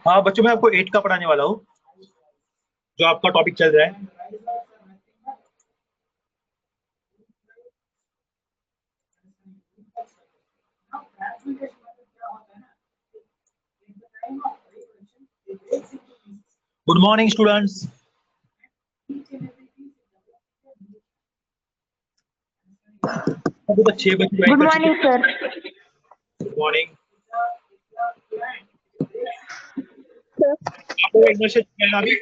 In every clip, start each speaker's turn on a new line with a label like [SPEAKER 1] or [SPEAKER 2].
[SPEAKER 1] हाँ बच्चों, मैं आपको 8 का पढ़ाने वाला हूँ, जो आपका टॉपिक चल रहा है। Good morning students. अभी तक 6 बच्चे
[SPEAKER 2] good morning sir.
[SPEAKER 1] Good morning. आपको एडमिशन है अभी?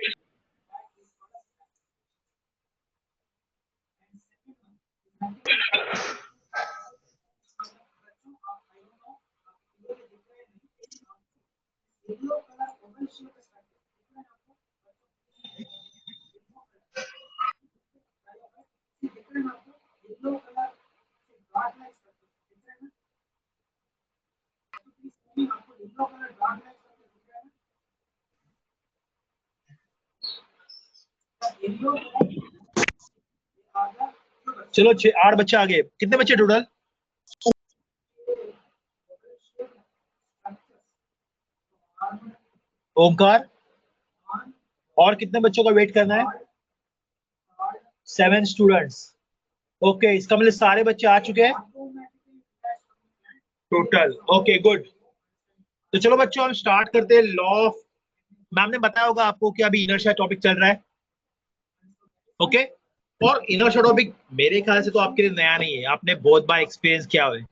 [SPEAKER 1] चलो 8 बच्चे आ गए। कितने बच्चे टोटल? ओमकार, और कितने बच्चों का वेट करना है? 7 स्टूडेंट्स। ओके, इसका मतलब सारे बच्चे आ चुके हैं टोटल। Okay good. तो चलो बच्चों, हम स्टार्ट करते हैं। लॉ ऑफ, मैम ने बताया होगा आपको कि अभी इनर्शिया टॉपिक चल रहा है। ओके, और इनर्शिया टॉपिक मेरे ख्याल से तो आपके लिए नया नहीं है, आपने बहुत बार एक्सपीरियंस किया हुआ है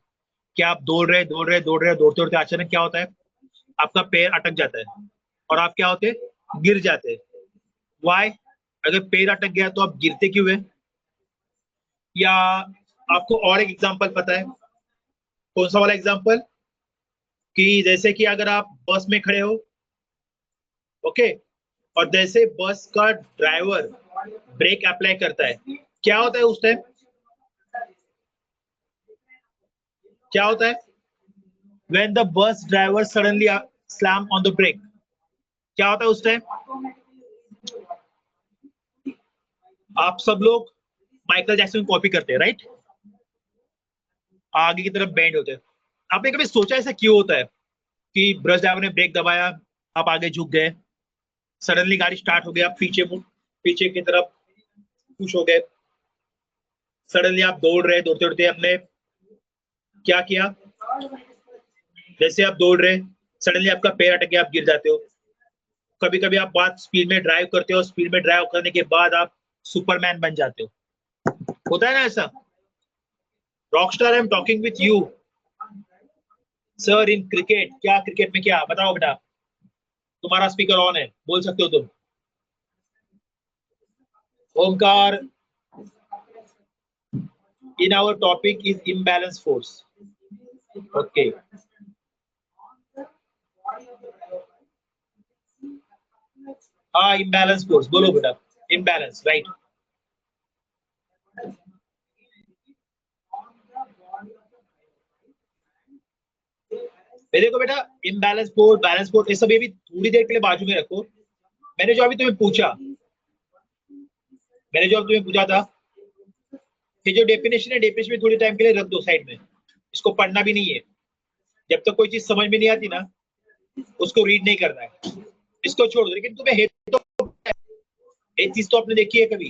[SPEAKER 1] कि आप दौड़ते दौड़ते अचानक क्या होता है, आपका पैर अटक जाता है और आप क्या होते हैं, गिर जाते हैं। वाई? अगर पैर अटक गया तो आप गिरते क्यों है? या आपको और एक एग्जांपल पता है? कौन सा वाला एग्जांपल? कि जैसे कि अगर आप बस में खड़े हो, ओके, और जैसे बस का ड्राइवर ब्रेक अप्लाई करता है, क्या होता है उस टाइम? क्या होता है? When the bus driver suddenly slam on the brake, क्या होता है उस टाइम? आप सब लोग माइकल जैक्सन को कॉपी करते हैं, राइट? आगे की तरफ बेंड होते हैं। आपने कभी सोचा ऐसा क्यों होता है कि बस ड्राइवर ने ब्रेक दबाया, आप आगे झुक गए, सडनली गाड़ी स्टार्ट हो गई, आप पीछे की तरफ पुश हो गए, सडनली आप दौड़ रहे, दौड़ते दौड़ते आपने क्या किया? जैसे आप दौड़ रहे, सडनली आपका पैर अटक गया, आप गिर जाते हो। कभी कभी आप बहुत स्पीड में ड्राइव करते हो, स्पीड में ड्राइव करने के बाद आप सुपरमैन बन जाते हो। होता है ना ऐसा? Rockstar, I am talking with you sir in cricket. क्या क्रिकेट में क्या बताओ बेटा? तुम्हारा स्पीकर ऑन है, बोल सकते हो तुम। Omkar, in our topic is imbalance force. Okay. हाँ, imbalance force बोलो बेटा। imbalance, right? देखो बेटा, imbalance force, balance force, ये सब ये भी थोड़ी देर के लिए बाजू में रखो। मैंने जो अभी तुम्हें पूछा था कि जो डेफिनेशन है, डेफिनेशन में थोड़ी टाइम के लिए रख दो साइड में। इसको पढ़ना भी नहीं है। जब तक कोई चीज समझ में नहीं आती ना, उसको रीड नहीं करना है, इसको छोड़ दो। लेकिन तुम्हें एक चीज तो आपने देखी है कभी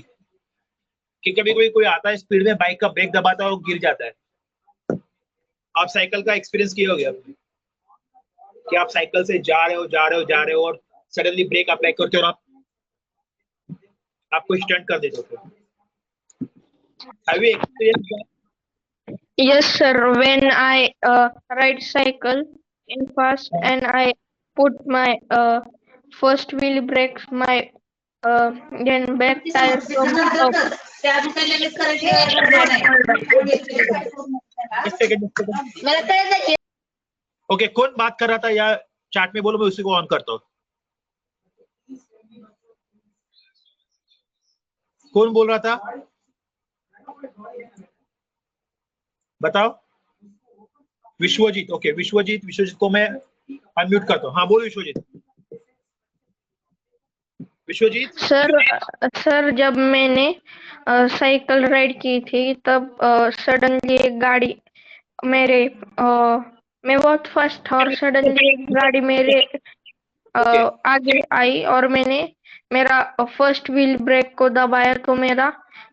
[SPEAKER 1] कि कभी कोई कोई आता है स्पीड में, बाइक का ब्रेक दबाता है और गिर जाता है। आप साइकिल का एक्सपीरियंस किया होगा कि आप साइकिल से जा रहे हो और सडनली ब्रेक अप्लाई करते हो और आपको स्टंट कर देते हो। Have you experienced that?
[SPEAKER 2] Yes, sir. When I ride cycle in fast and I put my first wheel brakes, my then back tire comes up.
[SPEAKER 1] Okay, कौन बात कर रहा था या चैट में बोलो, मैं उसी को ऑन करता हूँ। कौन बोल रहा था बताओ? विश्वजीत। ओके, विश्वजीत को मैं अनम्यूट करता हूँ। हाँ बोलो विश्वजीत।
[SPEAKER 2] सर जब मैंने साइकिल राइड की थी तब सडनली एक गाड़ी मेरे मैं बहुत फास्ट था और सडनली एक गाड़ी मेरे आगे आई और मैंने मेरा फर्स्ट व्हील ब्रेक को दबाया तो मेरा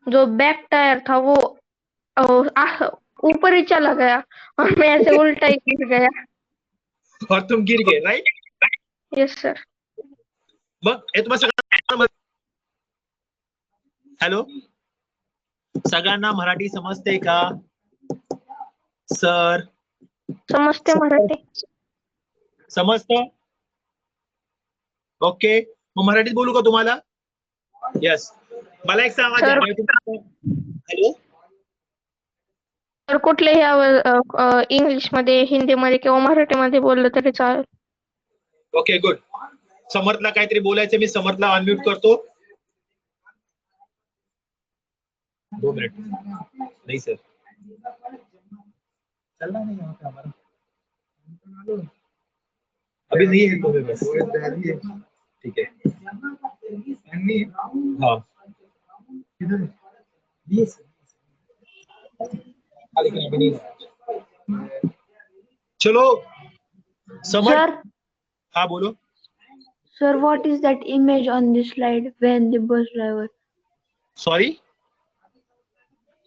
[SPEAKER 2] जो बैक टायर था वो ऊपर ही चला गया और मैं ऐसे उल्टा ही गिर गया।
[SPEAKER 1] और तुम गिर गए, राइट?
[SPEAKER 2] Yes sir.
[SPEAKER 1] हॅलो, सगळ्यांना मराठी समजते का सर?
[SPEAKER 2] समजते मराठी?
[SPEAKER 1] समजतं? ओके, मग मराठीत बोलू का तुम्हाला? यस। मला एक सांगा, हॅलो
[SPEAKER 2] तर कुठल्याही इंग्लिश मध्ये, हिंदी मध्ये किंवा मराठी मध्ये बोललं तरी चालेल.
[SPEAKER 1] Okay good. समर्थला काहीतरी बोलायचं, मी समर्थला अनम्यूट करतो. 2 मिनट. नहीं सर, चलना नहीं यहाँ पे हमारा, अभी नहीं है तो बस ठीक है। हाँ चलो समर।
[SPEAKER 3] Sir,
[SPEAKER 1] हाँ बोलो।
[SPEAKER 3] sir, what is that image on this slide when the bus driver?
[SPEAKER 1] Sorry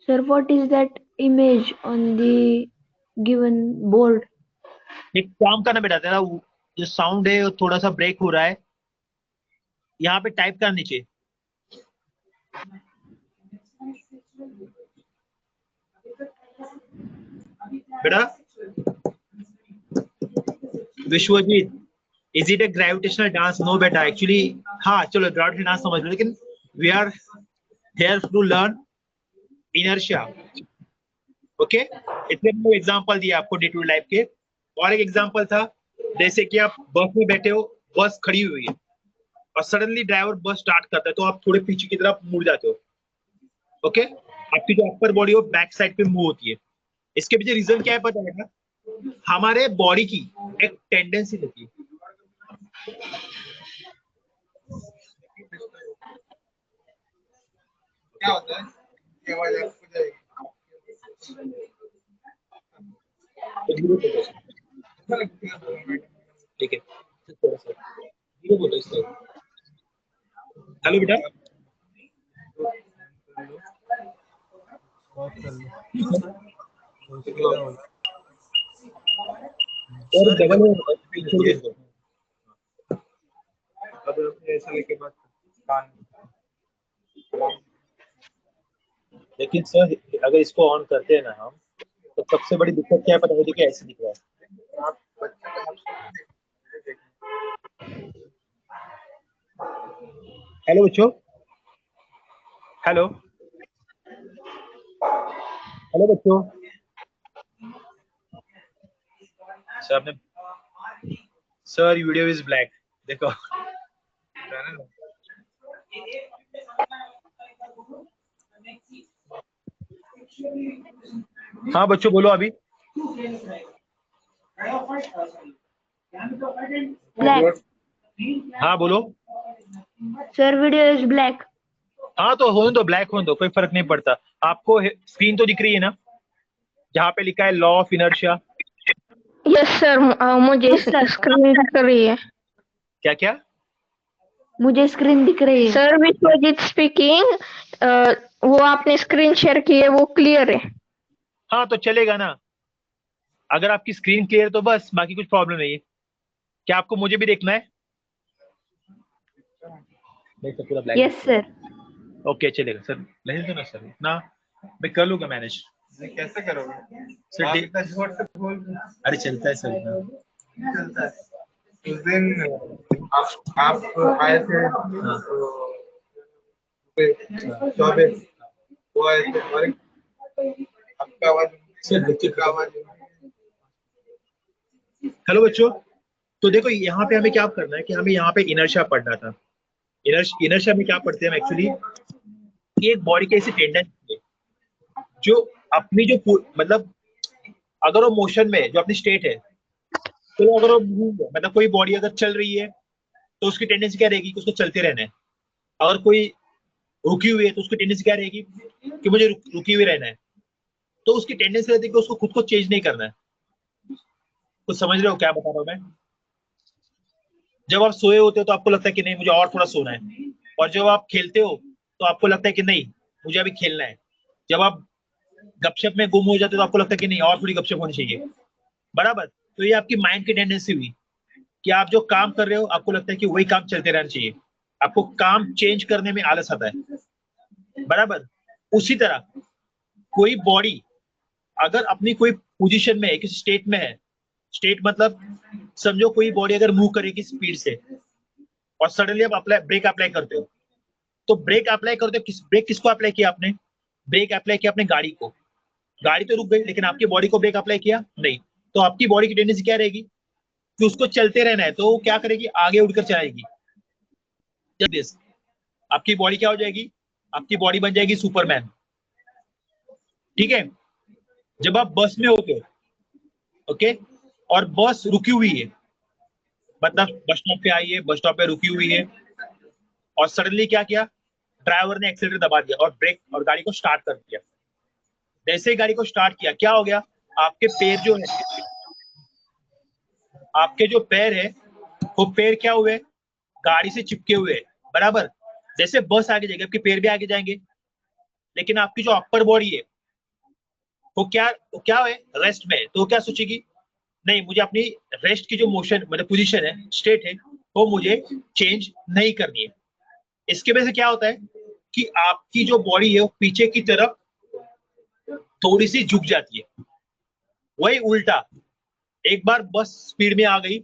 [SPEAKER 3] Sir, what is that image on the given board?
[SPEAKER 1] एक काम करना बेटा, तेरा जो साउंड है वो थोड़ा सा ब्रेक हो रहा है, यहाँ पे टाइप कर नीचे। बेटा Vishwajeet, is it a gravitational dance? No बेटा, एक्चुअली हाँ चलो ग्रेविटेशनल डांस समझ लो, लेकिन we are here to learn inertia. Okay, इतने मैंने एग्जांपल दिया आपको डे टू लाइफ के। और एक एग्जांपल था, जैसे कि आप बस में बैठे हो, बस खड़ी हुई है और सडनली ड्राइवर बस स्टार्ट करता है, तो आप थोड़े पीछे की तरफ मुड़ जाते हो। ओके, आपकी जो अपर बॉडी हो बैक साइड पे मूव होती है। इसके पीछे रीजन क्या है पता है ना? हमारे बॉडी की एक टेंडेंसी रहती है। क्या होता है? ठीक है, हेलो बेटा, और डबल ऐसा लेके बात, लेकिन सर अगर इसको ऑन करते हैं ना हम, तो सबसे बड़ी दिक्कत क्या है पता है, मुझे कि ऐसे दिख रहा है। हेलो बच्चों, हेलो हेलो बच्चों, सर आपने, सर वीडियो इज ब्लैक, देखो। हाँ बच्चों बोलो अभी।
[SPEAKER 3] Black.
[SPEAKER 1] हाँ बोलो।
[SPEAKER 3] Sir, video is black.
[SPEAKER 1] हाँ तो होने दो, ब्लैक होने दो, कोई फर्क नहीं पड़ता। आपको स्क्रीन तो दिख रही है ना, जहाँ पे लिखा है law of inertia?
[SPEAKER 2] Yes sir, मुझे
[SPEAKER 3] Yes, sir.
[SPEAKER 2] स्क्रीन दिख रही है।
[SPEAKER 1] क्या क्या?
[SPEAKER 3] मुझे स्क्रीन दिख रही है।
[SPEAKER 2] सर विश्वजीत स्पीकिंग, वो आपने स्क्रीन शेयर की है वो क्लियर है।
[SPEAKER 1] हाँ तो चलेगा ना, अगर आपकी स्क्रीन क्लियर है तो बस, बाकी कुछ प्रॉब्लम नहीं है। क्या आपको मुझे भी देखना है? नहीं तो पूरा ब्लैक।
[SPEAKER 3] Yes, sir.
[SPEAKER 1] ओके चलेगा सर, नहीं तो ना सर, ना मैं कर लूंगा मैनेज।
[SPEAKER 4] कैसे करोगे?
[SPEAKER 1] सर
[SPEAKER 4] आप इतना जोर से बोल रहे हो।
[SPEAKER 1] अरे चलता है सर।
[SPEAKER 4] चलता है। उस दिन आप आए थे चौबे, वो आए थे और आपका आवाज,
[SPEAKER 1] सर बच्चे
[SPEAKER 4] का आवाज।
[SPEAKER 1] हेलो बच्चों, तो देखो यहाँ पे हमें क्या करना है कि हमें यहाँ पे इनर्शिया पढ़ना था। इनर्शिया में क्या पढ़ते हैं हम एक्चुअली, एक बॉडी की ऐसी टेंडेंसी है जो अपनी जो मतलब अगर वो मोशन में जो अपनी स्टेट है, तो अगर वो move है, मतलब कोई बॉडी अगर चल रही है तो उसकी टेंडेंसी क्या रहेगी कि उसको चलते रहना है। अगर कोई रुकी हुई है तो उसकी टेंडेंसी क्या रहेगी कि मुझे रुकी हुई रहना है। तो उसकी टेंडेंसी रहती है कि उसको खुद को चेंज नहीं करना है। कुछ समझ रहे हो क्या बता रहा हूँ मैं? जब आप सोए होते हो तो आपको लगता है कि नहीं मुझे और थोड़ा सोना है, और जब आप खेलते हो तो आपको लगता है कि नहीं मुझे अभी खेलना है। जब आप गपशप में गुम हो जाते हो तो आपको लगता है कि नहीं और थोड़ी गपशप होनी चाहिए, बराबर। तो ये आपकी माइंड की टेंडेंसी हुई कि आप जो काम कर रहे हो आपको लगता है कि वही काम चलते रहना चाहिए, आपको काम चेंज करने में आलस आता है, बराबर। उसी तरह कोई बॉडी अगर अपनी कोई पोजीशन में है, किसी स्टेट में है, स्टेट मतलब समझो कोई बॉडी अगर मूव करेगी स्पीड से और सडनली आप ब्रेक अप्लाई करते हो, तो ब्रेक अप्लाई करते हो, ब्रेक किसको अप्लाई किया आपने? ब्रेक अप्लाई किया आपने गाड़ी को। गाड़ी तो रुक गई लेकिन आपकी बॉडी को ब्रेक अप्लाई किया नहीं। तो आपकी बॉडी की टेंडेंसी क्या रहेगी कि उसको चलते रहना है, तो वो क्या करेगी आगे उड़कर चलाएगी। आपकी बॉडी क्या हो जाएगी? आपकी बॉडी बन जाएगी सुपरमैन, ठीक है। जब आप बस में होते हो, ओके, और बस रुकी हुई है, मतलब बस स्टॉप पे आई है, बस स्टॉप पे रुकी हुई है, और सडनली क्या किया, ड्राइवर ने एक्सीलरेटर दबा दिया और ब्रेक और गाड़ी को स्टार्ट कर दिया। जैसे ही गाड़ी को स्टार्ट किया क्या हो गया, आपके पैर जो है, आपके जो पैर है वो पैर क्या हुए, गाड़ी से चिपके हुए, बराबर। जैसे बस आगे जाएगी आपके पैर भी आगे जाएंगे, लेकिन आपकी जो अपर बॉडी है वो क्या है, रेस्ट में है। तो क्या सोचेगी, नहीं मुझे अपनी रेस्ट की जो मोशन मतलब पोजीशन है, स्टेट है, वो मुझे चेंज नहीं करनी है। इसके वजह से क्या होता है कि आपकी जो बॉडी है वो पीछे की तरफ थोड़ी सी झुक जाती है। वही उल्टा, एक बार बस स्पीड में आ गई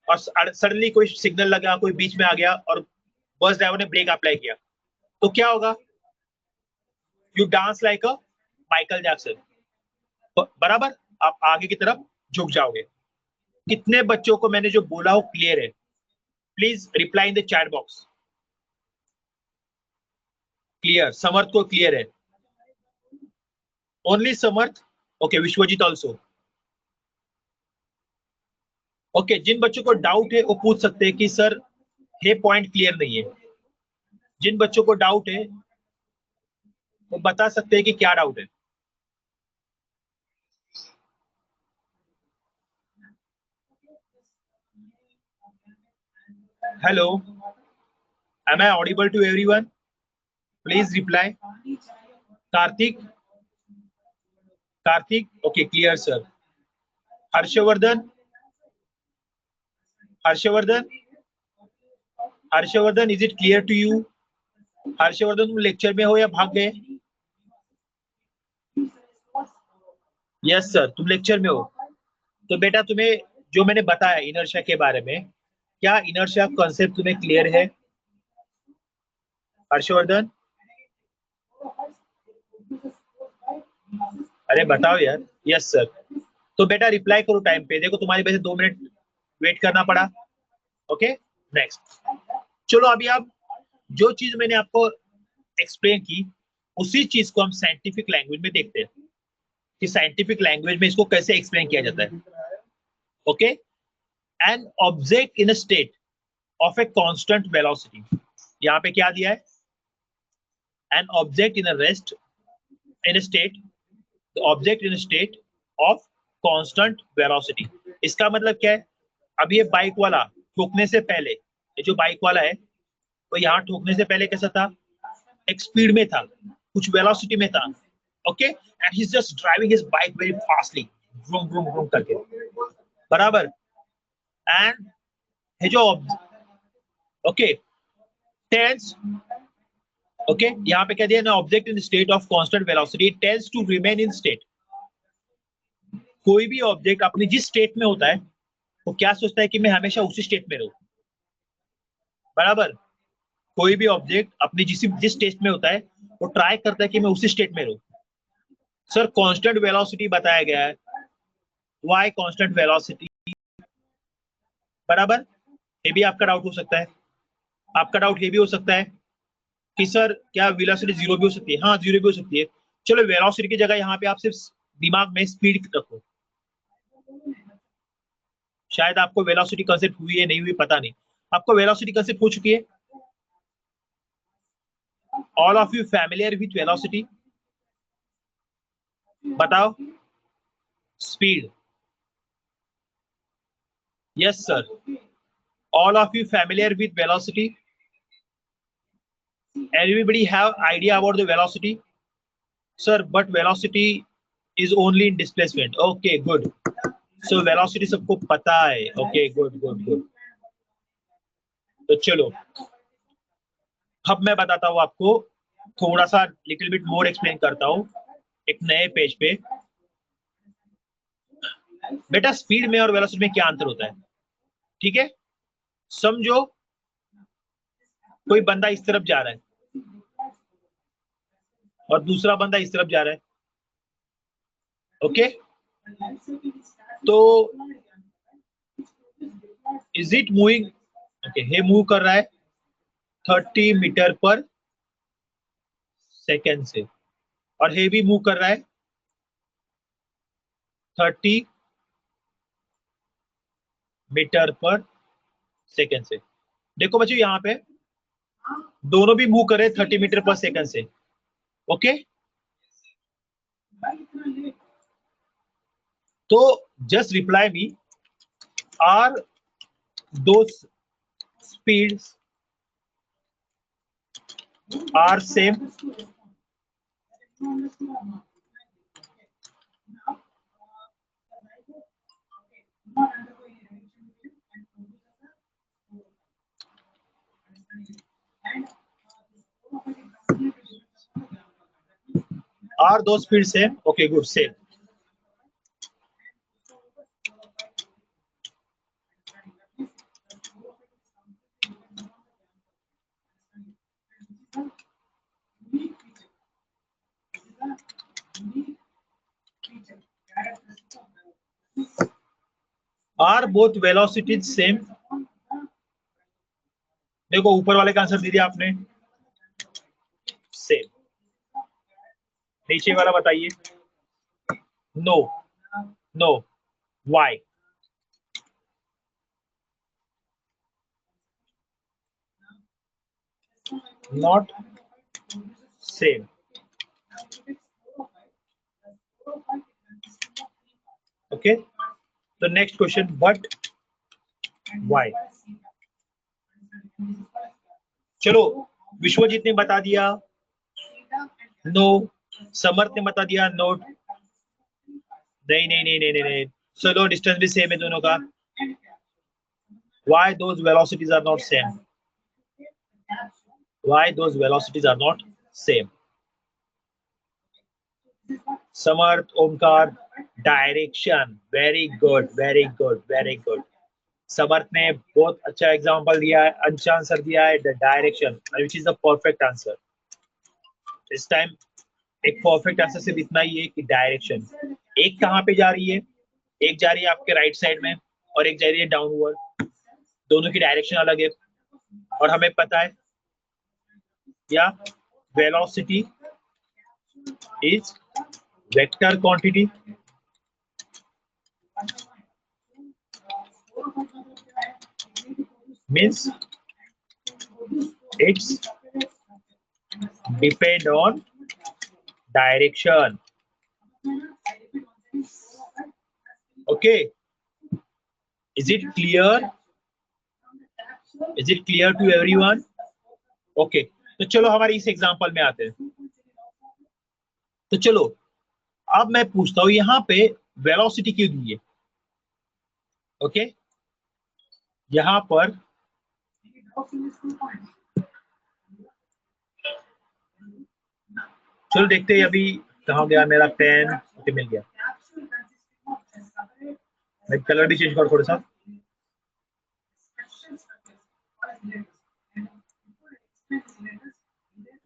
[SPEAKER 1] और सडनली कोई सिग्नल लगा, कोई बीच में आ गया और बस ड्राइवर ने ब्रेक अप्लाई किया, तो क्या होगा, you dance like a Michael Jackson, बराबर। आप आगे की तरफ झुक जाओगे। कितने बच्चों को मैंने जो बोला वो क्लियर है? Please reply in the chat box. Clear? Samarth को क्लियर है? Only Samarth? Okay, Vishwajeet also. Okay, जिन बच्चों को डाउट है वो पूछ सकते हैं कि सर ये पॉइंट क्लियर नहीं है। जिन बच्चों को डाउट है वो बता सकते हैं कि क्या डाउट है। Hello, am I audible to everyone? Please reply. Kartik, Kartik, okay clear sir. Harshvardhan, Harshvardhan, Harshvardhan, is it clear to you? Harshvardhan तुम लेक्चर में हो या भाग गए? यस सर, तुम लेक्चर में हो। तो बेटा तुम्हें जो मैंने बताया इनर्शिया के बारे में, क्या इनर्शिया कॉन्सेप्ट तुम्हें क्लियर है हर्षवर्धन? अरे बताओ यार। Yes sir. तो बेटा रिप्लाई करो टाइम पे, देखो तुम्हारी वजह से 2 मिनट वेट करना पड़ा। Okay next. चलो अभी आप जो चीज मैंने आपको एक्सप्लेन की उसी चीज को हम साइंटिफिक लैंग्वेज में देखते हैं कि साइंटिफिक लैंग्वेज में इसको कैसे एक्सप्लेन किया जाता है। Okay, an object in a state of a constant velocity, यहाँ पे क्या दिया है, an object in a rest in a state, the object in a state of constant velocity. इसका मतलब क्या है, अब ये बाइक वाला ठोकने से पहले, ये जो बाइक वाला है तो यहाँ ठोकने से पहले कैसा था, एक स्पीड में था, कुछ वेलोसिटी में था। Okay, and he is just driving his bike very fastly, vroom vroom vroom करके, बराबर। एंड ये जो ओके टेंस, ओके यहाँ पे क्या दिया ना, object in state of constant velocity tends to remain in state. कोई भी ऑब्जेक्ट अपनी जिस स्टेट में होता है वो क्या सोचता है कि मैं हमेशा उसी स्टेट में रहूं, बराबर। कोई भी ऑब्जेक्ट अपनी जिस स्टेट में होता है वो ट्राई करता है कि मैं उसी स्टेट में रहूं। सर कांस्टेंट वेलोसिटी बताया गया है, व्हाई कांस्टेंट वेलोसिटी, बराबर। ये भी आपका डाउट हो सकता है। आपका डाउट ये भी हो सकता है कि सर क्या वेलोसिटी जीरो भी हो सकती है? हाँ जीरो भी हो सकती है। चलो वेलोसिटी की जगह यहाँ पे आप सिर्फ दिमाग में स्पीड रखो। शायद आपको वेलोसिटी कंसेप्ट हुई है नहीं हुई पता नहीं, आपको वेलोसिटी कंसेप्ट हो चुकी है। All of you familiar with velocity? बताओ। Speed, yes sir, all of you familiar with velocity? Everybody have idea about the velocity? Sir, but velocity is only in displacement. Okay good, so velocity सबको पता है। Okay good good good। तो चलो अब मैं बताता हूँ आपको, थोड़ा सा लिटिल बिट मोर एक्सप्लेन करता हूँ एक नए पेज पे। बेटा स्पीड में और वेलोसिटी में क्या अंतर होता है, ठीक है? समझो कोई बंदा इस तरफ जा रहा है और दूसरा बंदा इस तरफ जा रहा है। ओके तो इज इट मूविंग, ओके ये मूव कर रहा है 30 मीटर पर सेकेंड से, और ये भी मूव कर रहा है 30 मीटर पर सेकेंड से। देखो बच्चों यहाँ पे दोनों भी मूव कर रहे हैं 30 मीटर पर सेकेंड से। ओके तो just reply me, are two speeds are same? Are two speed same? Okay good, same. Are both velocities same? देखो ऊपर वाले का आंसर दे दिया आपने, सेम। नीचे वाला बताइए। No no, why? Not same. Okay तो नेक्स्ट क्वेश्चन, बट व्हाई? चलो विश्वजीत ने बता दिया नो, समर्थ ने बता दिया नोट, नहीं नहीं नहीं नहीं नहीं, चलो डिस्टेंस भी सेम है दोनों का। Why those velocities are not same? Why those velocities are not same? Samarth, Omkar, direction. Very good, very good, very good. Samarth ने बहुत अच्छा एग्जांपल दिया है, अच्छा आंसर दिया है, the direction, which is the perfect answer. इस टाइम एक परफेक्ट आंसर सिर्फ इतना ही है कि डायरेक्शन। एक कहाँ पे जा रही है? एक जा रही है आपके राइट साइड में और एक जा रही है डाउनवर्ड। दोनों की डायरेक्शन अलग है और हमें पता है या velocity is vector quantity, means it's depend on direction. Okay, is it clear? Is it clear to everyone? Okay, तो चलो हमारे इस एग्जांपल में आते हैं। तो चलो अब मैं पूछता हूं यहां पे वेलोसिटी क्यों दी है? ओके, यहां पर चलो देखते हैं अभी कहाँ गया मेरा पेन। ओके, मिल गया। मैं कलर भी चेंज कर थोड़ा सा।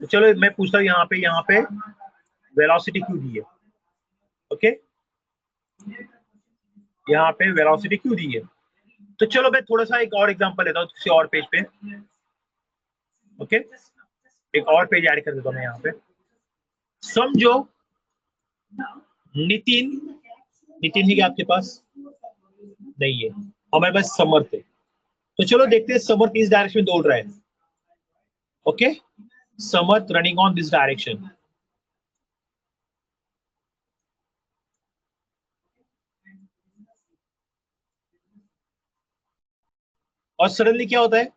[SPEAKER 1] तो चलो मैं पूछता हूँ यहाँ पे वेलोसिटी क्यों दी है? ओके, यहाँ पे वेलोसिटी क्यों दी है? तो चलो मैं थोड़ा सा एक और एग्जांपल लेता हूँ किसी और पेज पे। ओके, एक और पेज ऐड कर देता हूँ मैं यहाँ पे। समझो नितिन, नितिन है क्या आपके पास? नहीं है, हमारे पास समर्थ है। तो चलो देखते हैं समर्थ इस डायरेक्शन में दौड़ रहा है। Okay, Samarth running on this direction. और सडनली क्या होता है?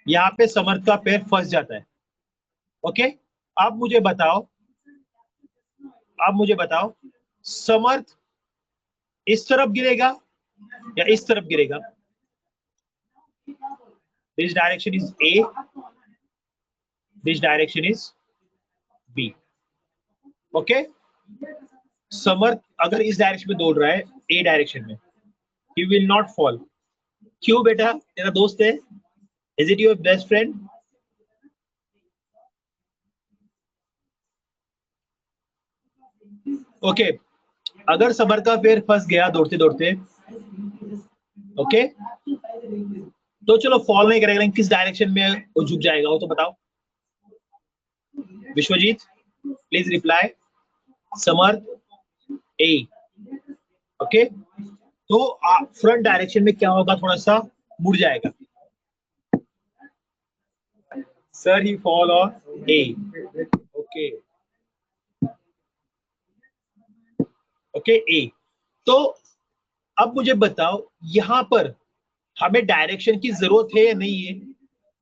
[SPEAKER 1] यहाँ पे समर्थ का पैर फंस जाता है। ओके, अब मुझे बताओ समर्थ इस तरफ गिरेगा या इस तरफ गिरेगा? This direction is A, this direction is B. Okay, Samarth अगर इस डायरेक्शन में दौड़ रहा है, ए डायरेक्शन में, ही विल नॉट फॉल। क्यों बेटा? तेरा दोस्त है? Is it your best friend? Okay, अगर समर का पैर फंस गया दौड़ते दौड़ते, ओके, तो चलो फॉल नहीं करेगा, लेकिन किस डायरेक्शन में वो झुक जाएगा वो तो बताओ। Vishwajeet please reply. Samar A. Okay, तो फ्रंट डायरेक्शन में क्या होगा? थोड़ा सा मुड़ जाएगा। Sir he fall on A. Okay, okay A. तो अब मुझे बताओ यहां पर हमें डायरेक्शन की जरूरत है या नहीं है?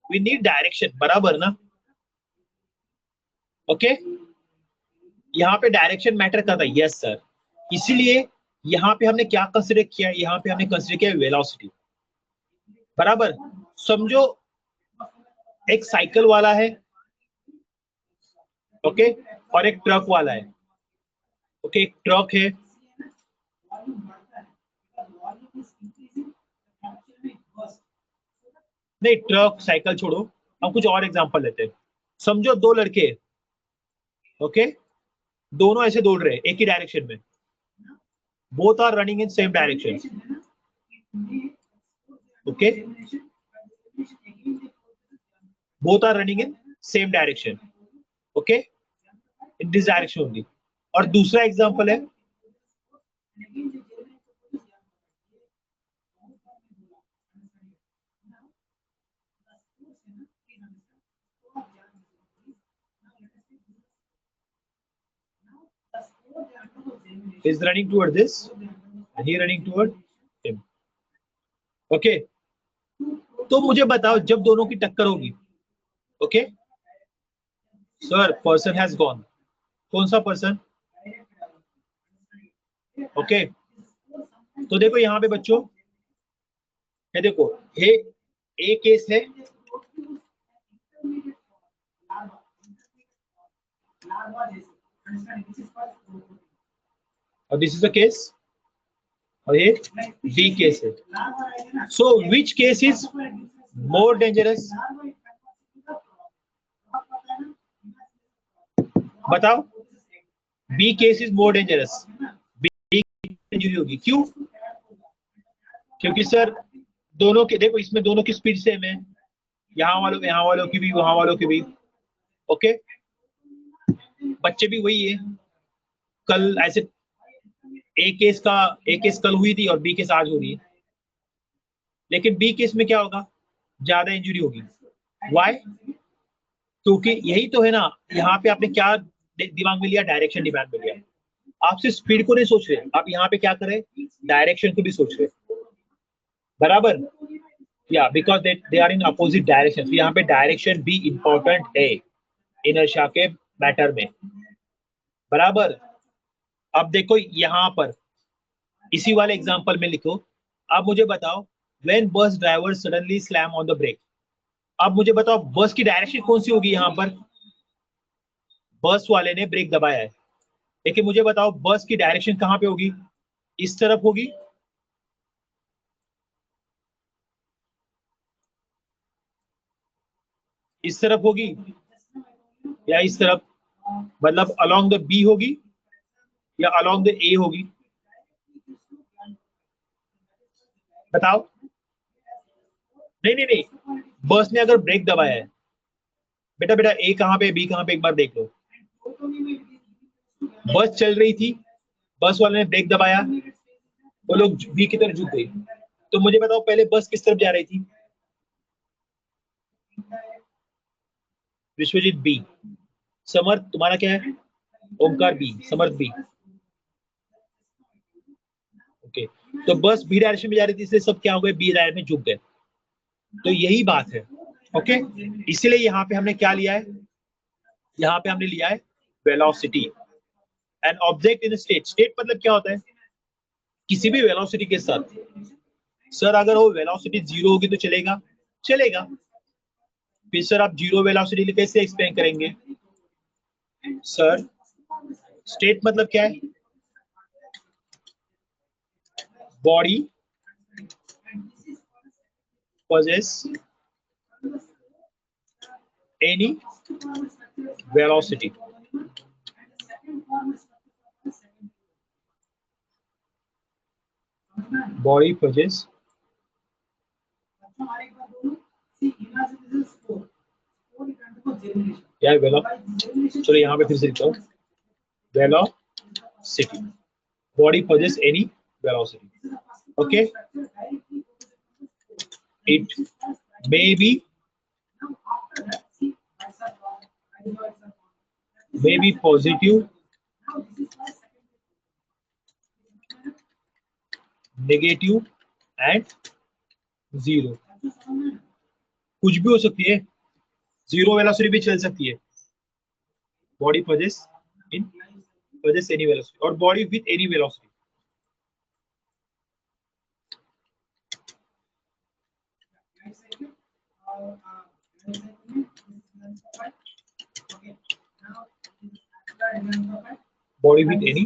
[SPEAKER 1] वी नीड डायरेक्शन, बराबर ना? ओके, यहाँ पे डायरेक्शन मैटर करता है। यस सर, इसीलिए यहाँ पे हमने क्या कंसिडर किया? यहाँ पे हमने कंसिडर किया वेलोसिटी, बराबर। समझो एक साइकिल वाला है, ओके, और एक ट्रक वाला है। ओके, एक ट्रक है, नहीं ट्रक साइकिल छोड़ो, हम कुछ और एग्जांपल लेते हैं। समझो दो लड़के, ओके, दोनों ऐसे दौड़ रहे हैं एक ही डायरेक्शन में, both are running in same direction. Okay, both are running in same direction, okay, in this direction only। और दूसरा एग्जांपल है, is running toward this and he running toward him। okay, तो मुझे बताओ जब दोनों की टक्कर होगी, okay, sir person has gone, कौन सा पर्सन? ओके, तो देखो यहाँ पे बच्चों, ये देखो, ये ए केस है, और दिस इज द केस, और ये डी केस है. So which case is more dangerous? बताओ. B case is more dangerous. B injury होगी. क्यों? क्योंकि सर दोनों के, देखो इसमें दोनों की स्पीड सेम है, यहाँ वालों की भी, वहां वालों की भी. ओके, बच्चे भी वही है. कल ऐसे एक केस कल हुई थी और बी केस आज हो रही है. लेकिन बी केस में क्या होगा? ज्यादा इंजुरी होगी. व्हाई? क्योंकि यही तो है ना, यहाँ पे आपने क्या दिमाग में लिया? डायरेक्शन दिमाग में लिया. आप सिर्फ स्पीड को नहीं सोच रहे, आप यहाँ पे क्या करें? डायरेक्शन को भी सोच रहे. बराबर? या because they are in opposite direction. यहाँ पे डायरेक्शन भी इंपॉर्टेंट है इनर्शिया के मैटर में. बराबर? अब देखो यहाँ पर इसी वाले एग्जांपल में लिखो. अब मुझे बताओ, when bus driver suddenly slam on the brake. अब मुझे बताओ बस की डायरेक्शन कौन सी होगी? यहाँ पर बस वाले ने ब्रेक दबाया है, लेकिन मुझे बताओ बस की डायरेक्शन कहाँ पे होगी? इस तरफ होगी इस तरफ होगी या इस तरफ? मतलब अलोंग द बी होगी या अलोंग द ए होगी? बताओ. नहीं नहीं नहीं, बस ने अगर ब्रेक दबाया है, बेटा बेटा ए कहाँ पे, बी कहाँ पे, एक बार देख लो. बस चल रही थी, बस वाले ने ब्रेक दबाया, वो लोग बी की तरफ झुक गए. तो मुझे बताओ पहले बस किस तरफ जा रही थी? विश्वजीत बी. समर्थ तुम्हारा क्या है? ओमकार बी. समर्थ बी. ओके, तो बस बी डायरेक्शन में जा रही थी, इसलिए सब क्या हो गए? बी डायरेक्शन में झुक गए. तो यही बात है. ओके, इसलिए यहाँ पे हमने क्या लिया है? यहाँ पे हमने लिया है velocity. An object in state. State मतलब क्या होता है? किसी भी वेलोसिटी के साथ. सर अगर वो वेलोसिटी 0 होगी तो चलेगा? चलेगा. फिर सर आप जीरो वेलोसिटी कैसे एक्सप्लेन करेंगे? सर स्टेट मतलब क्या है? Body possess any velocity. Body possess क्या है? चलो यहाँ पे फिर से लिखता हूँ. velocity. Body possess any velocity. Okay, it may be positive, negative and zero. कुछ भी हो सकती है. जीरो वेलोसिटी भी चल सकती है. बॉडी possess any velocity और body with any velocity. Body with any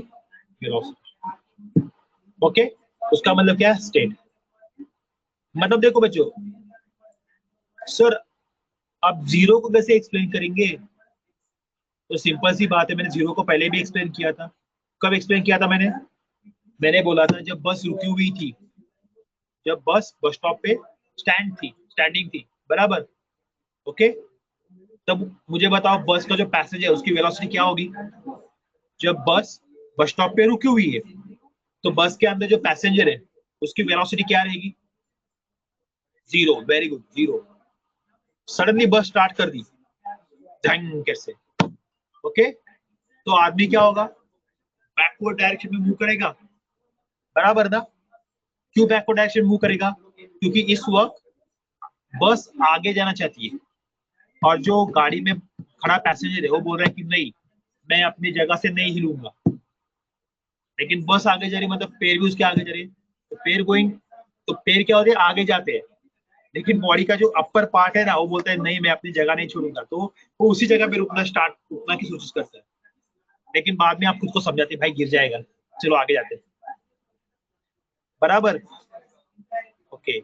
[SPEAKER 1] velocity. Okay, उसका मतलब क्या है? स्टेट. मतलब देखो बच्चों, सर अब जीरो को कैसे एक्सप्लेन करेंगे? तो सिंपल सी बात है, मैंने जीरो को पहले भी एक्सप्लेन किया था. कब एक्सप्लेन किया था मैंने बोला था जब बस रुकी हुई थी, जब बस बस स्टॉप पे स्टैंडिंग थी. बराबर? ओके, तब मुझे बताओ बस का जो पैसेंजर है उसकी वेलोसिटी क्या होगी? जब बस बस स्टॉप पे रुकी हुई है तो बस के अंदर जो पैसेंजर है उसकी वेलोसिटी क्या रहेगी? Zero. Very good, zero. Suddenly बस स्टार्ट कर दी ढंग कैसे. ओके, तो आदमी क्या होगा? बैकवर्ड डायरेक्शन में मूव करेगा. बराबर ना? क्यों बैकवर्ड डायरेक्शन मूव करेगा? क्योंकि इस वक्त बस आगे जाना चाहती है और जो गाड़ी में खड़ा पैसेंजर है वो बोल रहा है कि नहीं, मैं अपनी जगह से नहीं हिलूंगा. लेकिन बस आगे जा रही, मतलब पैर भी उसके आगे जा रही है. तो पैर गोइंग, तो पैर क्या होते हैं? आगे जाते हैं. लेकिन बॉडी का जो अपर पार्ट है ना, वो बोलता है नहीं, मैं अपनी जगह नहीं छोड़ूंगा. तो वो उसी जगह पे रुकना की कोशिश करता है. लेकिन बाद में आप खुद को समझाते हैं भाई गिर जाएगा. चलो आगे जाते हैं। बराबर, ओके,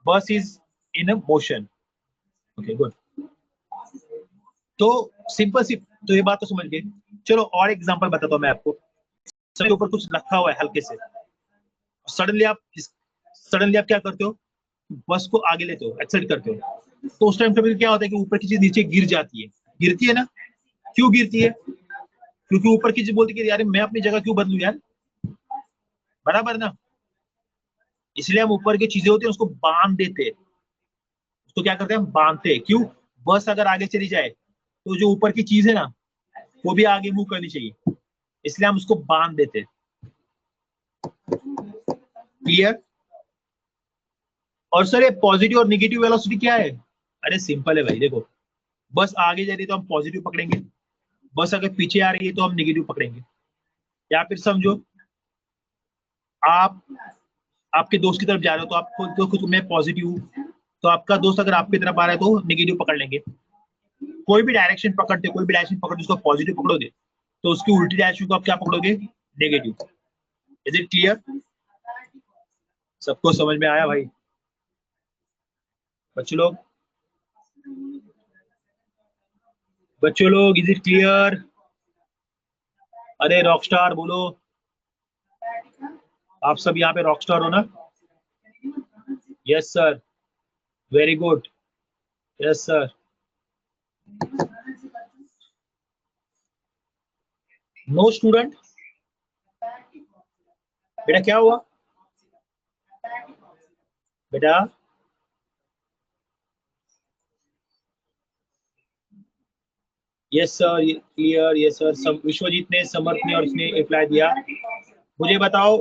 [SPEAKER 1] बस is in a motion, okay good. तो सिंपल सी, तो ये बात तो समझ गए। चलो और एग्जांपल बताता हूँ मैं आपको। सबके ऊपर कुछ रखा हुआ है हल्के से, सडनली आप क्या करते हो, बस को आगे लेते हो, एक्सेलेरेट करते हो, तो उस टाइम कभी क्या होता है कि ऊपर की चीज नीचे गिर जाती है, गिरती है ना। क्यों गिरती है? क्योंकि ऊपर की चीज बोलती है कि यार मैं अपनी जगह क्यों बदलू यार, बराबर ना। इसलिए हम ऊपर की चीजें होती है उसको बांध देते हैं, उसको क्या करते हैं, हम बांधते हैं। क्यों? बस अगर आगे चली जाए तो जो ऊपर की चीज है ना वो भी आगे मूव करनी चाहिए, इसलिए हम उसको बांध देते हैं। क्लियर? और सर ये पॉजिटिव और निगेटिव वेलोसिटी क्या है? अरे सिंपल है भाई, देखो बस आगे जा रही है तो हम पॉजिटिव पकड़ेंगे, बस अगर पीछे आ रही है तो हम निगेटिव पकड़ेंगे। या फिर समझो आप आपके दोस्त की तरफ जा रहे हो तो आप खुद मैं पॉजिटिव हूँ, तो आपका दोस्त अगर आपकी तरफ आ रहा है तो निगेटिव पकड़ लेंगे। कोई भी डायरेक्शन पकड़ते उसको पॉजिटिव पकड़ोगे तो उसकी उल्टी डायरेक्शन को आप क्या पकड़ोगे, नेगेटिव। Is it clear? सबको समझ में आया भाई बच्चों लोग इज इट क्लियर? अरे रॉकस्टार बोलो, आप सब यहाँ पे रॉकस्टार हो ना? Yes sir, very good, yes sir. No student, बेटा क्या हुआ बेटा? Yes sir clear, yes sir. Vishwajeet ने, समर्थ ने और उसने रिप्लाई दिया। मुझे बताओ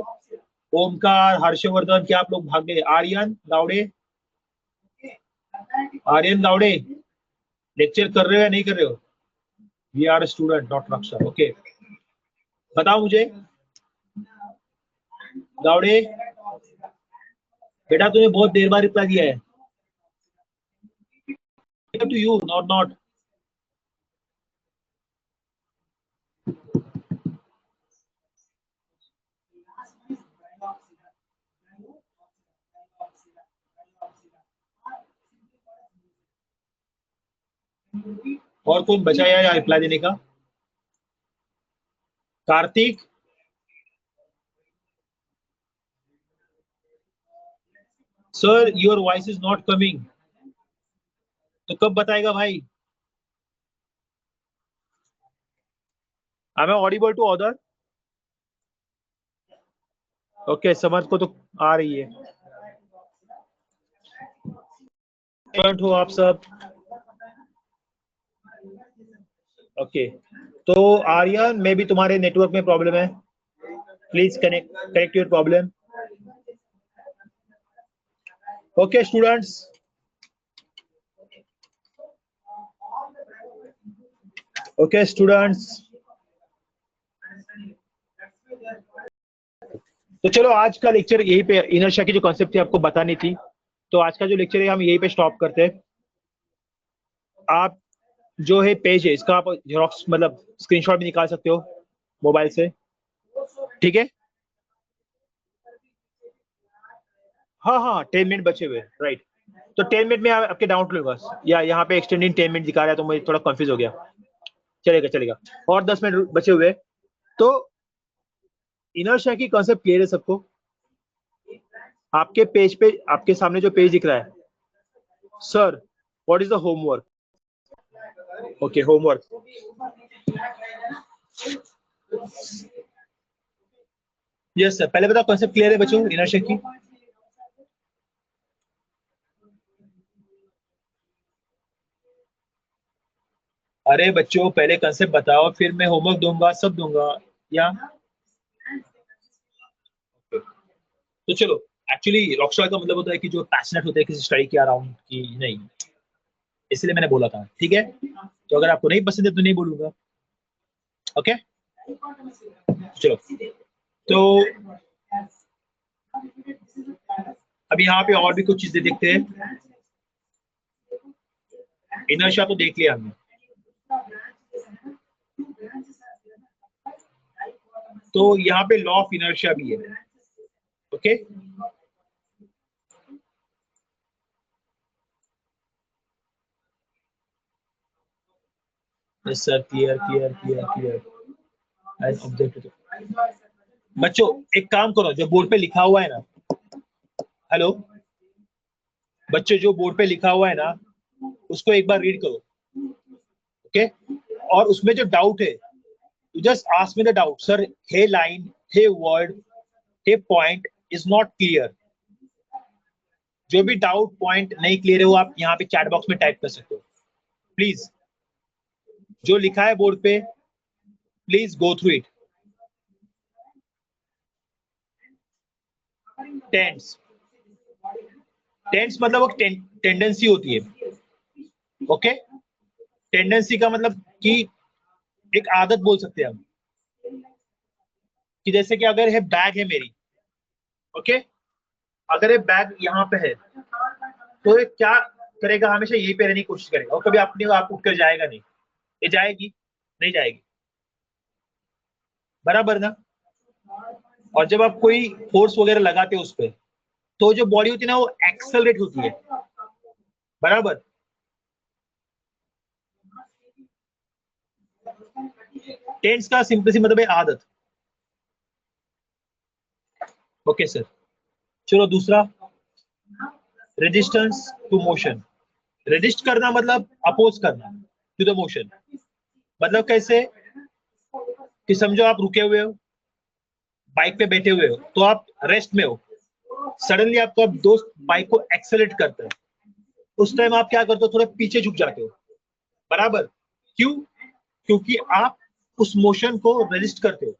[SPEAKER 1] ओमकार, हर्षवर्धन, क्या आप लोग भाग गए? आर्यन गावड़े लेक्चर कर रहे हो या नहीं कर रहे हो? We are student not rockstar, okay. बताओ मुझे गावड़े, बेटा तूने बहुत देर बाद रिप्लाई दिया है। टू यू नॉट और कौन बचा है या रिप्लाई देने का? Kartik, sir your voice is not coming, तो कब बताएगा भाई? I am audible to other? Okay, Samarth को तो आ रही है। हो आप सब? ओके, तो आर्यन में भी तुम्हारे नेटवर्क में प्रॉब्लम है, please correct your problem. Okay students, okay students, तो चलो आज का लेक्चर यही पे, इनर्शिया की जो कॉन्सेप्ट थी आपको बतानी थी, तो आज का जो लेक्चर है हम यही पे स्टॉप करते हैं। आप जो है पेज है इसका आप जेरोक्स मतलब स्क्रीनशॉट भी निकाल सकते हो मोबाइल से, ठीक है? हाँ हाँ 10 मिनट बचे हुए, राइट। तो 10 मिनट में आपके डाउट लूंगा, या यहाँ पे एक्सटेंडिंग 10 मिनट दिखा रहा है तो मुझे थोड़ा कंफ्यूज हो गया। चलेगा और 10 मिनट बचे हुए। तो इनर्शिया की कॉन्सेप्ट क्लियर है सबको? आपके पेज पे, आपके सामने जो पेज दिख रहा है, sir what is the homework? Okay homework, yes sir. पहले बताओ कॉन्सेप्ट क्लियर है बच्चों इनर्शिया की? अरे बच्चों पहले कंसेप्ट बताओ, फिर मैं होमवर्क दूंगा, सब दूंगा या? तो चलो, एक्चुअली रॉकस्टार का मतलब होता है कि जो पैशनेट होता है किसी स्टडी के अराउंड की, नहीं, इसलिए मैंने बोला था, ठीक है? तो अगर आपको नहीं पसंद है तो नहीं बोलूंगा, ओके? चलो, तो अभी यहाँ पे और भी कुछ चीजें देखते हैं। इनर्शिया तो देख लिया हमने, तो यहाँ पे लॉ ऑफ इनर्शिया भी है। Okay yes sir, clear clear clear clear as object. बच्चों एक काम करो, जो बोर्ड पे लिखा हुआ है ना, हेलो बच्चों, जो बोर्ड पे लिखा हुआ है ना उसको एक बार रीड करो। ओके और उसमें जो डाउट है, you just ask me the doubt, sir, hey line, hey word, hey point is not clear। जो भी डाउट पॉइंट नहीं क्लियर है वो आप यहाँ पे चैट बॉक्स में टाइप कर सकते हो। प्लीज जो लिखा है बोर्ड पे please go through it. Tense, tense मतलब वो टेंडेंसी होती है। ओके टेंडेंसी का मतलब कि एक आदत बोल सकते हैं हम, कि जैसे कि अगर ये बैग है मेरी, ओके अगर ये बैग यहाँ पे है तो ये क्या करेगा, हमेशा यही पे रहने की कोशिश करेगा और कभी अपने आप उठ कर जाएगा नहीं। ये जाएगी नहीं जाएगी, बराबर ना। और जब आप कोई फोर्स वगैरह लगाते हो उस पर तो जो बॉडी होती है ना वो एक्सेलरेट होती है, बराबर। टेंस का सिंपल सी मतलब है आदत। ओके सर चलो दूसरा, रेजिस्टेंस टू मोशन। रेजिस्ट करना मतलब अपोज करना टू द मोशन। मतलब कैसे कि समझो आप रुके हुए हो, बाइक पे बैठे हुए हो तो आप रेस्ट में हो, सडनली आपका दोस्त बाइक को एक्सेलरेट करता है, उस टाइम आप क्या करते हो, थोड़ा पीछे झुक जाते हो, बराबर। क्यों? क्योंकि आप उस मोशन को रेजिस्ट करते हो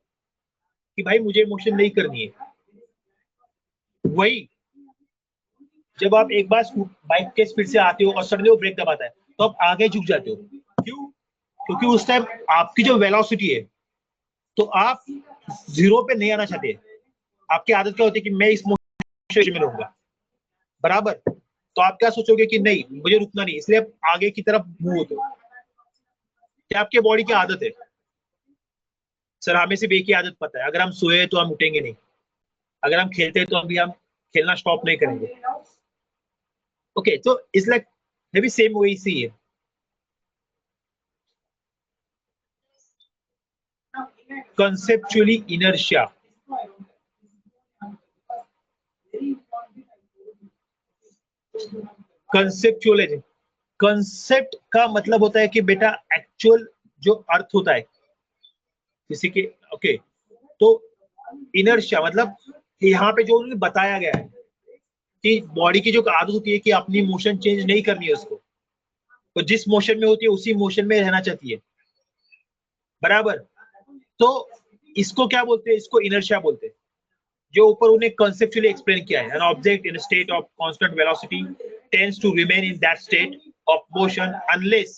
[SPEAKER 1] कि भाई मुझे मोशन नहीं करनी है। वही जब आप एक बार बाइक के स्पीड से आते हो और सडनली वो ब्रेक दबाता है तो आप आगे झुक जाते हो। क्यों? क्योंकि उस टाइम आपकी जो वेलोसिटी है तो आप जीरो पे नहीं आना चाहते। आपकी आदत क्या होती है कि मैं इस मोशन में रहूंगा, बराबर। तो आप क्या सोचोगे कि नहीं मुझे रुकना नहीं, इसलिए आप आगे की तरफ मूव होते हो। क्या आपके बॉडी की आदत है? सर हमें सिर्फ एक ही आदत पता है, अगर हम सोए तो हम उठेंगे नहीं, अगर हम खेलते हैं तो अभी हम खेलना स्टॉप नहीं करेंगे। ओके तो it's like maybe same way सी है। conceptually inertia, कंसेप्चुअल, कंसेप्ट का मतलब होता है कि बेटा एक्चुअल जो अर्थ होता है किसी के। ओके तो इनर्शिया मतलब यहाँ पे जो उन्होंने बताया गया है कि बॉडी की जो आदत होती है कि अपनी मोशन चेंज नहीं करनी है उसको, तो जिस मोशन में होती है उसी मोशन में रहना चाहती है, बराबर। तो इसको क्या बोलते हैं, इसको इनर्शिया बोलते हैं। जो ऊपर उन्हें conceptually एक्सप्लेन किया है, an object in a state of constant velocity tends to remain in that state of motion unless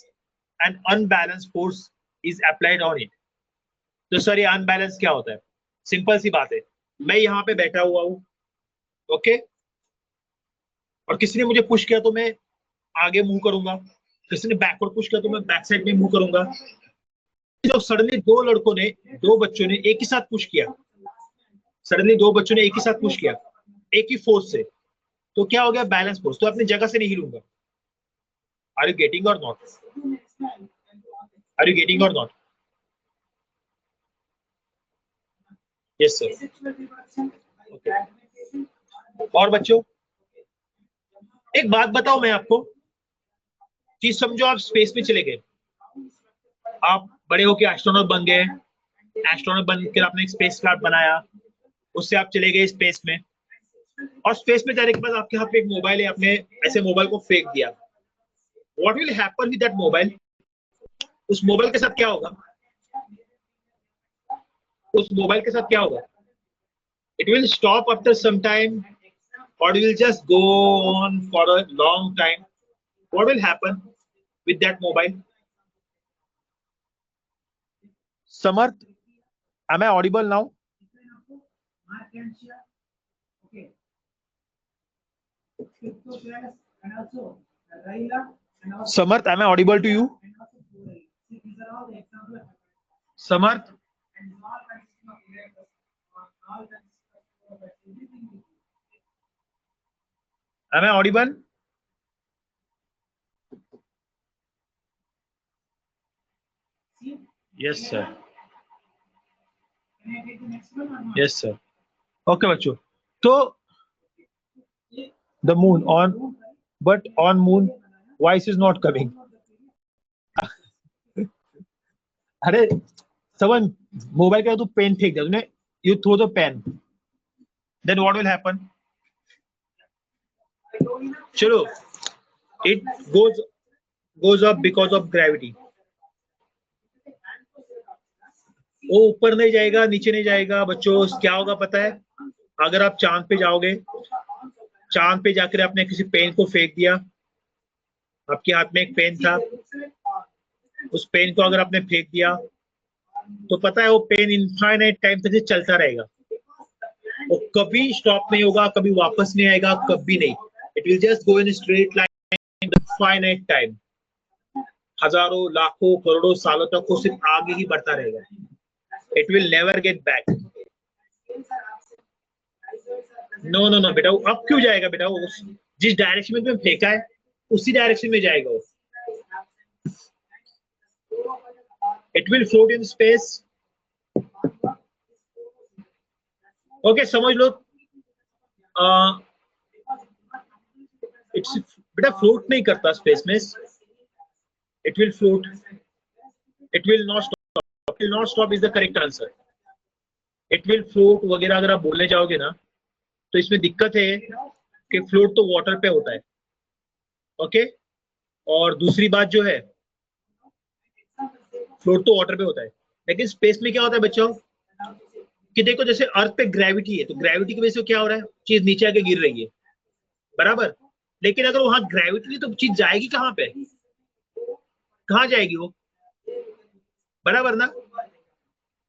[SPEAKER 1] an unbalanced force is applied on it। तो सर ये अनबैलेंस क्या होता है? सिंपल सी बात है, मैं यहाँ पे बैठा हुआ हूँ, ओके और किसी ने मुझे पुश किया तो मैं आगे मूव करूंगा, किसी ने बैकवर्ड पुश किया तो मैं बैक साइड में मूव करूंगा। जब सडनली दो बच्चों ने एक ही साथ पुश किया, सडनली दो बच्चों ने एक ही साथ पुश किया एक ही फोर्स से, तो क्या हो गया? Balance force. तो अपनी जगह से नहीं हिलूंगा। आर यू गेटिंग और नॉट? आर यू गेटिंग और नॉट? Yes sir. और बच्चों एक बात बताओ मैं आपको कि समझो आप स्पेस में चले गए, आप बड़े होके एस्ट्रोनॉट बन गए, एस्ट्रोनॉट बनकर आपने एक स्पेस क्राफ्ट बनाया, उससे आप चले गए स्पेस में, और स्पेस में जाने के बाद आपके हाथ में एक मोबाइल है, आपने ऐसे मोबाइल को फेंक दिया। What will happen with that mobile? उस मोबाइल के साथ क्या होगा? उस मोबाइल के साथ क्या होगा? It will stop after some time or it will just go on for a long time? What will happen with that mobile? Samarth, am I audible now? Samarth, am I audible to you? Samarth? Am I audible? Yes, sir. Yes, sir. Okay, बच्चों. तो the moon on, but on moon, voice is not coming. अरे someone mobile का तू pen फेंक दिया तूने. You throw the pen. Then what will happen? चलो, it goes up because of gravity. वो ऊपर नहीं जाएगा, नीचे नहीं जाएगा बच्चों. क्या होगा पता है? अगर आप चांद पे जाओगे, चांद पे जाकर आपने किसी पेन को फेंक दिया, आपके हाथ में एक पेन था, उस पेन को अगर आपने फेंक दिया तो पता है वो पेन इनफाइनाइट टाइम तक चलता रहेगा. वो कभी स्टॉप नहीं होगा, कभी वापस नहीं आएगा, कभी नहीं. It will just go in straight line infinite time. हजारों, लाखों, करोड़ों सालों तक वो सिर्फ आगे ही बढ़ता रहेगा. It will never get back. No no no बेटा, वो अब क्यों जाएगा बेटा? वो जिस डायरेक्शन में तुमने फेंका है उसी डायरेक्शन में जाएगा वो. It will float in space. Okay, समझ लो. बेटा फ्लोट नहीं करता स्पेस में. It will float. It will not stop. It will not stop is the correct answer. It will float वगैरह अगर आप बोलने जाओगे ना तो इसमें दिक्कत है कि फ्लोट तो वाटर पे होता है. ओके, और दूसरी बात जो है, फ्लोट तो वाटर पे होता है, लेकिन स्पेस में क्या होता है बच्चों कि देखो जैसे अर्थ पे ग्रेविटी है, तो ग्रेविटी की वजह से क्या हो रहा है, चीज नीचे आके गिर रही है, बराबर. लेकिन अगर वहां ग्रेविटी नहीं तो चीज जाएगी कहाँ पे? कहाँ जाएगी वो? बराबर ना.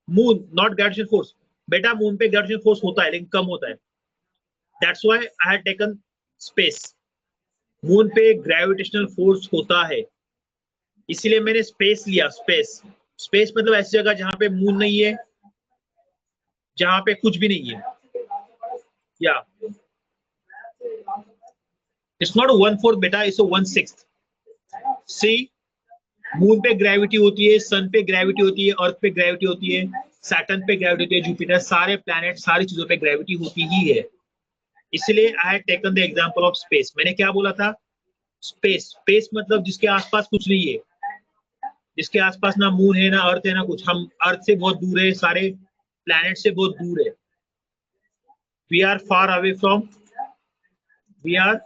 [SPEAKER 1] Moon not gravitation force. बेटा मून पे ग्रेविटेशन फोर्स होता है लेकिन कम होता है. That's why I had taken space. Moon पे ग्रेविटेशनल फोर्स होता है, इसीलिए मैंने स्पेस लिया. स्पेस स्पेस मतलब ऐसी जगह जहां पे मून नहीं है, जहां पे कुछ भी नहीं है. या इट्स नॉट 1/4 बेटा, इट्स 1/6. सी, मून पे ग्रेविटी होती है, सन पे ग्रेविटी होती है, अर्थ पे ग्रेविटी होती है, सैटर्न पे ग्रेविटी होती है, जुपिटर, सारे प्लैनेट, सारी चीजों पे ग्रेविटी होती ही है. इसलिए I had taken the example of space. मैंने क्या बोला था? स्पेस. स्पेस मतलब जिसके आसपास कुछ नहीं है, जिसके आसपास ना मून है, ना अर्थ है, ना कुछ. हम अर्थ से बहुत दूर है, सारे प्लैनेट से बहुत दूर है. We are far away from, we are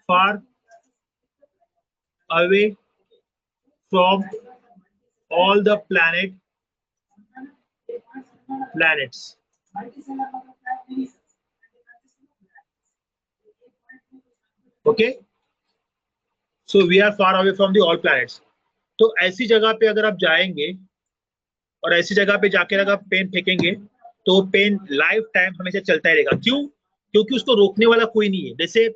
[SPEAKER 1] far away from all the planets. Okay, so we are far away from the all planets. तो ऐसी जगह पे अगर आप जाएंगे और ऐसी जगह पे जाकर अगर आप पेन फेंकेंगे तो पेन लाइफ टाइम हमेशा चलता ही रहेगा. क्यों? क्योंकि उसको रोकने वाला कोई नहीं है. जैसे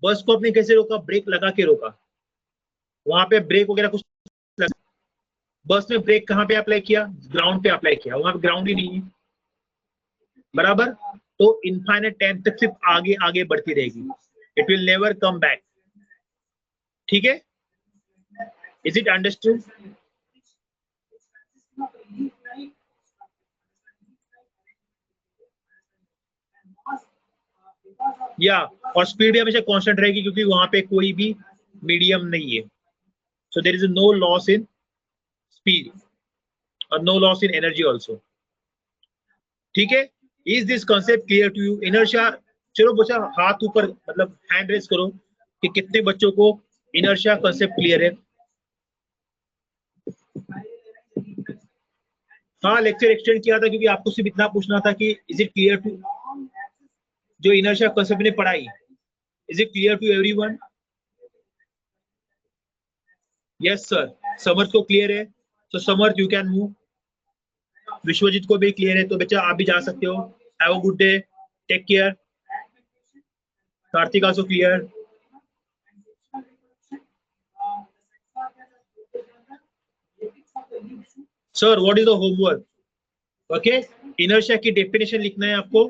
[SPEAKER 1] बस को आपने कैसे रोका? ब्रेक लगा के रोका. वहां पे ब्रेक वगैरह कुछ, बस में ब्रेक कहाँ पे अप्लाई किया? ग्राउंड पे अप्लाई किया. वहां पे ग्राउंड ही नहीं है, बराबर. तो इनफाइनाइट टाइम तक सिर्फ आगे आगे बढ़ती रहेगी. It will never come back. ठीक है? Is it understood? या और स्पीड भी हमेशा कांस्टेंट रहेगी क्योंकि वहां पे कोई भी मीडियम नहीं है. So there is no loss in speed और no loss in energy also. ठीक है? Is this concept clear to you? Inertia. चलो बच्चा हाथ ऊपर, मतलब हैंड रेज करो कि कितने बच्चों को इनर्शिया कॉन्सेप्ट क्लियर है. हाँ, लेक्चर एक्सटेंड किया था क्योंकि आपको सिर्फ इतना पूछना था कि इज इट क्लियर टू, जो इनर्शिया कॉन्सेप्ट ने पढ़ाई, is it clear to everyone? Yes sir, Samarth को क्लियर है. तो Samarth you can move. Vishwajeet को भी क्लियर है, तो बच्चा आप भी जा सकते हो. Have a good day, take care. Kartik also clear. Sir what is the homework? Okay, inertia की डेफिनेशन लिखना है आपको।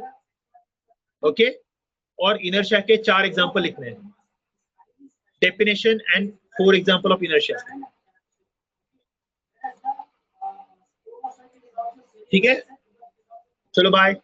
[SPEAKER 1] ओके, और इनर्शिया के 4 एग्जांपल लिखने हैं, definition and 4 example of inertia. ठीक है, चलो बाय।